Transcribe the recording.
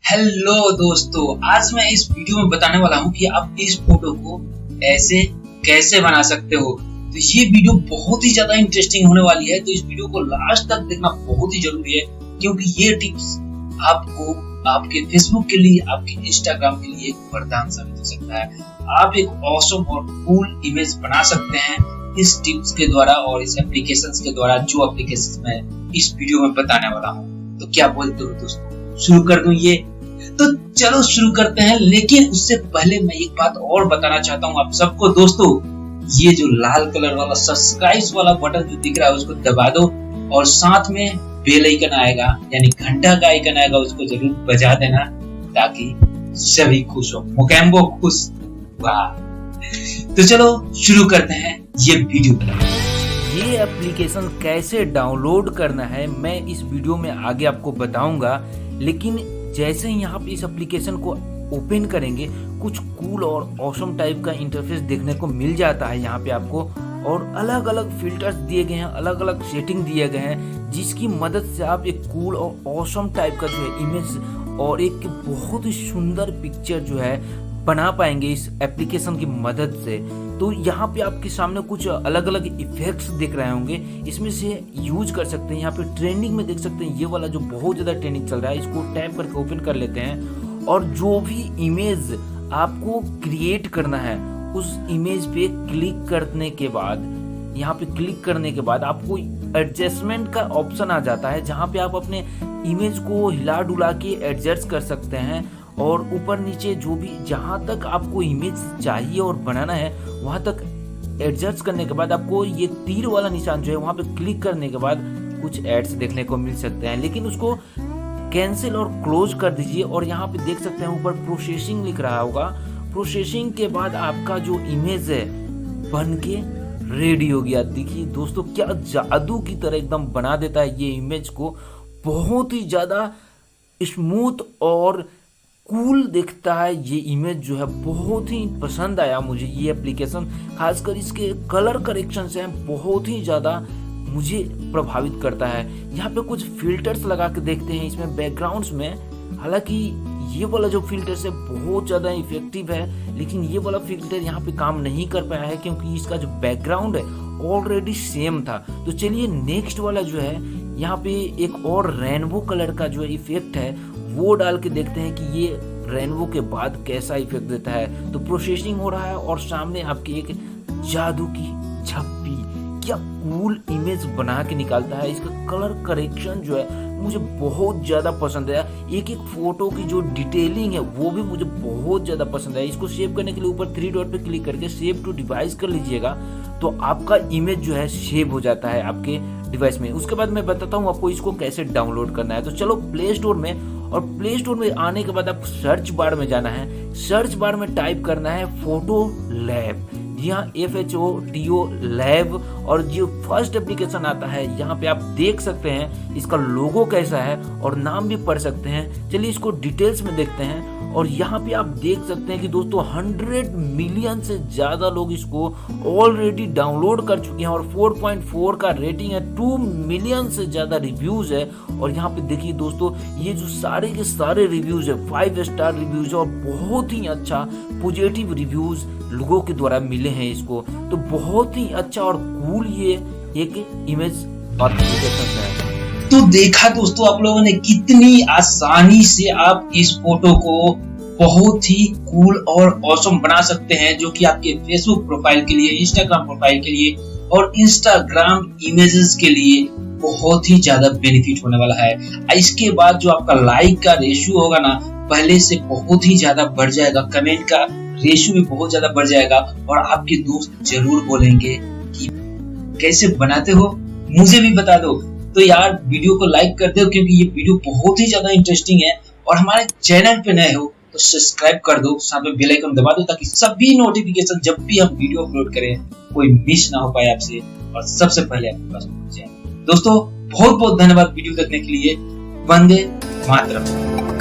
Hello दोस्तों, आज मैं इस वीडियो में बताने वाला हूं कि आप इस फोटो को ऐसे कैसे बना सकते हो। तो ये वीडियो बहुत ही ज्यादा इंटरेस्टिंग होने वाली है, तो इस वीडियो को लास्ट तक देखना बहुत ही जरूरी है, क्योंकि ये टिप्स आपको आपके फेसबुक के लिए, आपके इंस्टाग्राम के लिए एक वरदान साबित हो सकता है। आप एक ऑसम और कूल इमेज बना सकते हैं इस टिप्स के द्वारा और इस एप्लीकेशंस के द्वारा, जो एप्लीकेशंस मैं इस वीडियो में बताने वाला हूँ। तो क्या बोलते हो दोस्तों, शुरू कर दूं ये? तो चलो शुरू करते हैं, लेकिन उससे पहले मैं एक बात और बताना चाहता हूँ आप सबको। दोस्तों, ये जो लाल कलर वाला सब्सक्राइब वाला बटन जो दिख रहा है उसको दबा दो, और साथ में बेल आइकन आएगा यानी घंटा का आइकन आएगा, उसको जरूर बजा देना ताकि सभी खुश हो, मुकेम्बो खुश। वाह! तो चलो शुरू करते हैं ये वीडियो। ये एप्लीकेशन कैसे डाउनलोड करना है मैं इस वीडियो में आगे आपको बताऊंगा, लेकिन जैसे ही यहाँ पे इस एप्लीकेशन को ओपन करेंगे कुछ कूल और ऑसम टाइप का इंटरफेस देखने को मिल जाता है यहाँ पे आपको, और अलग अलग फिल्टर्स दिए गए हैं, अलग अलग सेटिंग दिए गए हैं, जिसकी मदद से आप एक कूल और ऑसम टाइप का जो है इमेज और एक बहुत ही सुंदर पिक्चर जो है बना पाएंगे इस एप्लीकेशन की मदद से। तो यहाँ पे आपके सामने कुछ अलग अलग इफेक्ट्स दिख रहे होंगे, इसमें से यूज कर सकते हैं। यहाँ पे ट्रेंडिंग में देख सकते हैं ये वाला जो बहुत ज़्यादा ट्रेंडिंग चल रहा है, इसको टैप करके ओपन कर लेते हैं, और जो भी इमेज आपको क्रिएट करना है उस इमेज पे क्लिक करने के बाद, यहाँ पे क्लिक करने के बाद आपको एडजस्टमेंट का ऑप्शन आ जाता है, जहाँ पे आप अपने इमेज को हिला डुला के एडजस्ट कर सकते हैं, और ऊपर नीचे जो भी जहाँ तक आपको इमेज चाहिए और बनाना है वहाँ तक एडजस्ट करने के बाद आपको ये तीर वाला निशान जो है वहाँ पे क्लिक करने के बाद कुछ एड्स देखने को मिल सकते हैं, लेकिन उसको कैंसिल और क्लोज कर दीजिए। और यहाँ पे देख सकते हैं ऊपर प्रोसेसिंग लिख रहा होगा, प्रोसेसिंग के बाद आपका जो इमेज है बन के रेडी हो गया। देखिए दोस्तों, क्या जादू की तरह एकदम बना देता है ये इमेज को, बहुत ही ज़्यादा स्मूथ और कूल दिखता है ये इमेज जो है। बहुत ही पसंद आया मुझे ये एप्लीकेशन, खासकर इसके कलर करेक्शन से बहुत ही ज़्यादा मुझे प्रभावित करता है। यहाँ पे कुछ फिल्टर्स लगा के देखते हैं इसमें बैकग्राउंड्स में, हालांकि ये वाला जो फिल्टर है बहुत ज़्यादा इफेक्टिव है, लेकिन ये वाला फिल्टर यहाँ पे काम नहीं कर पाया है क्योंकि इसका जो बैकग्राउंड है ऑलरेडी सेम था। तो चलिए नेक्स्ट वाला जो है, यहाँ पे एक और रेनबो कलर का जो इफेक्ट है वो डाल के देखते हैं कि ये रेनबो के बाद कैसा इफेक्ट देता है। तो प्रोसेसिंग हो रहा है और सामने आपकी एक जादू की छप्पी क्या कूल इमेज बना के निकालता है। इसका कलर करेक्शन जो है मुझे बहुत ज़्यादा पसंद है, एक एक फोटो की जो डिटेलिंग है वो भी मुझे बहुत ज़्यादा पसंद है। इसको सेव करने के लिए ऊपर 3 डॉट पे क्लिक करके सेव टू डिवाइस कर लीजिएगा, तो आपका इमेज जो है सेव हो जाता है आपके डिवाइस में। उसके बाद मैं बताता हूँ आपको इसको कैसे डाउनलोड करना है। तो चलो प्ले स्टोर में, और प्ले स्टोर में आने के बाद आपको सर्च बार में जाना है, सर्च बार में टाइप करना है फोटो लैब, जी हाँ FHOTO लैब, और जो फर्स्ट एप्लीकेशन आता है यहाँ पे आप देख सकते हैं इसका लोगो कैसा है और नाम भी पढ़ सकते हैं। चलिए इसको डिटेल्स में देखते हैं, और यहाँ पे आप देख सकते हैं कि दोस्तों 100 मिलियन से ज़्यादा लोग इसको ऑलरेडी डाउनलोड कर चुके हैं, और 4.4 का रेटिंग है, 2 मिलियन से ज़्यादा रिव्यूज़ है। और यहाँ पे देखिए दोस्तों, ये जो सारे के सारे रिव्यूज़ है 5 स्टार रिव्यूज़ है, और बहुत ही अच्छा पॉजिटिव रिव्यूज़ लोगों के द्वारा मिले हैं इसको। तो बहुत ही अच्छा और कूल ये एक इमेज एप्लीकेशन है। तो देखा दोस्तों आप लोगों ने कितनी आसानी से आप इस फोटो को बहुत ही कूल और ऑसम बना सकते हैं, जो कि आपके फेसबुक प्रोफाइल के लिए, इंस्टाग्राम प्रोफाइल के लिए और इंस्टाग्राम इमेजेस के लिए बहुत ही ज्यादा बेनिफिट होने वाला है। इसके बाद जो आपका लाइक का रेशियो होगा ना, पहले से बहुत ही ज्यादा बढ़ जाएगा, कमेंट का रेशियो भी बहुत ज्यादा बढ़ जाएगा, और आपके दोस्त जरूर बोलेंगे कि कैसे बनाते हो, मुझे भी बता दो। तो यार वीडियो को लाइक कर दो, क्योंकि ये वीडियो बहुत ही ज्यादा इंटरेस्टिंग है, और हमारे चैनल पे नए हो तो सब्सक्राइब कर दो, साथ में बेल आइकन दबा दो, ताकि सभी नोटिफिकेशन जब भी हम वीडियो अपलोड करें कोई मिस ना हो पाए आपसे, और सबसे पहले आपके पास पहुंच जाए। दोस्तों बहुत बहुत धन्यवाद वीडियो देखने के लिए। वंदे मातरम।